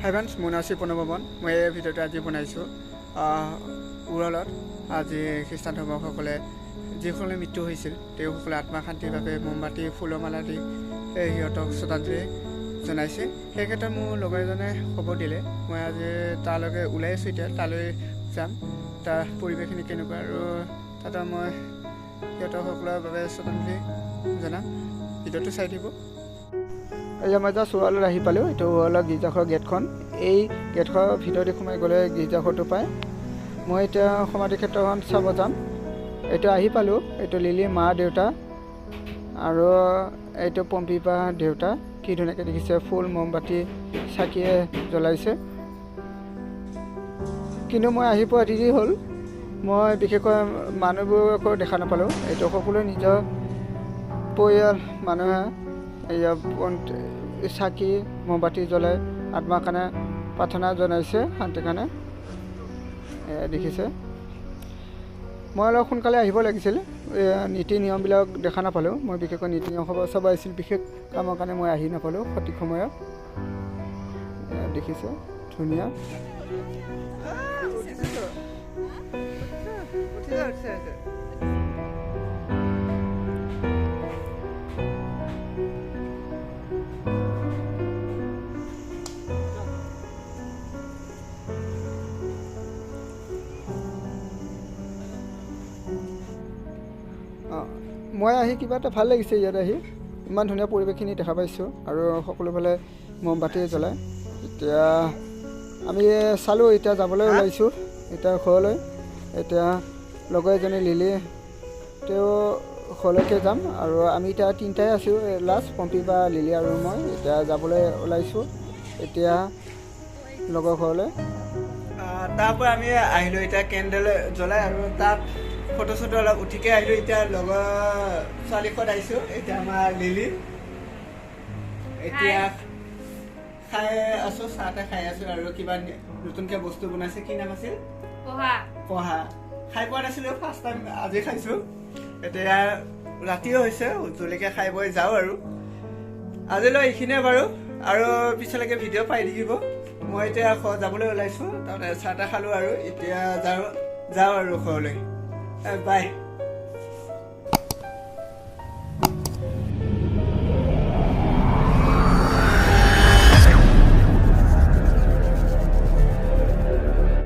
হাই friends, মোৰ নাম শ্ৰী প্ৰণৱবন। মই এই ভিডিঅ'টো আজি বনাইছোঁ উৰলত। আজি খ্ৰীষ্টান ধৰ্মসকলে যিসকলে মৃত্যু হৈছিল তেওঁসকলে আত্মা শান্তিৰ বাবে মোমবাতি ফুলৰ মালা দি সিহঁতক শ্ৰদ্ধাঞ্জলি জনাইছে। সেই ক্ষেত্ৰত মোৰ লগৰ এজনে খবৰ দিলে, মই আজি তালৈকে ওলাই আছোঁ। এতিয়া তালৈ যাম, তাৰ পৰিৱেশখিনি কেনেকুৱা আৰু তাতে মই সিহঁতসকলৰ বাবে শ্ৰদ্ধাঞ্জলি জনাম। ভিডিঅ'টো চাই দিব। এতিয়া মই জাষ্ট উৰলত আহি পালোঁ। এইটো উৰলৰ গীৰ্জাঘৰ গেটখন। এই গেটখনৰ ভিতৰদি সোমাই গ'লে গীৰ্জাঘৰটো পায়। মই এতিয়া সমাধি ক্ষেত্ৰখন চাব যাম। এইটো আহি পালোঁ। এইটো লিলিৰ মা দেউতা আৰু এইটো পম্পী বা দেউতা। কি ধুনীয়াকৈ দেখিছে, ফুল মমবাতি চাকিয়ে জ্বলাইছে। কিন্তু মই আহি পোৱা দেৰি হ'ল। মই বিশেষকৈ মানুহবোৰকো দেখা নাপালোঁ। এইটো সকলোৱে নিজৰ পৰিয়াল মানুহে চাকি মমবাতি জ্বলাই আত্মাৰ কাৰণে প্ৰাৰ্থনা জনাইছে, শান্তিৰ কাৰণে। দেখিছে, মই অলপ সোনকালে আহিব লাগিছিল। নীতি নিয়মবিলাক দেখা নাপালোঁ। মই বিশেষকৈ নীতি নিয়ম চাব আহিছিল, বিশেষ কামৰ কাৰণে মই আহি নাপালোঁ সঠিক সময়ত। দেখিছে, ধুনীয়া। মই আহি কিবা এটা ভাল লাগিছে। ইয়াত আহি ইমান ধুনীয়া পৰিৱেশখিনি দেখা পাইছোঁ আৰু সকলোফালে মমবাতি জ্বলায়। এতিয়া আমি চালোঁ, এতিয়া যাবলৈ ওলাইছোঁ এতিয়া ঘৰলৈ। এতিয়া লগৰ এজনী লিলি, তেওঁ ঘৰলৈকে যাম আৰু আমি এতিয়া তিনিটাই আছোঁ লাষ্ট, পম্পী বা লিলি আৰু মই। এতিয়া যাবলৈ ওলাইছোঁ এতিয়া লগৰ ঘৰলৈ। তাৰপৰা আমি আহিলোঁ এতিয়া কেণ্ডেল জ্বলাই আৰু তাত ফটো চটো অলপ উঠিকে আহিলোঁ। এতিয়া লগৰ ছোৱালীখন আহিছোঁ, এতিয়া আমাৰ লিলি। এতিয়া খাই আছোঁ, চাহ তাহ খাই আছোঁ আৰু কিবা নতুনকৈ বস্তু বনাইছে। কি নাম আছিল? পহা। খাই পোৱা নাছিলোঁ, ফাৰ্ষ্ট টাইম আজি খাইছোঁ। এতিয়া ৰাতিও হৈছে, জলকীয়া খাই বৈ যাওঁ আৰু আজিলৈ এইখিনিয়ে বাৰু। আৰু পিছলৈকে ভিডিঅ' পাই থাকিব। মই এতিয়া যাবলৈ ওলাইছোঁ, তাৰমানে চাহ তাহ খালোঁ আৰু এতিয়া যাওঁ আৰু ঘৰলৈ। বাই।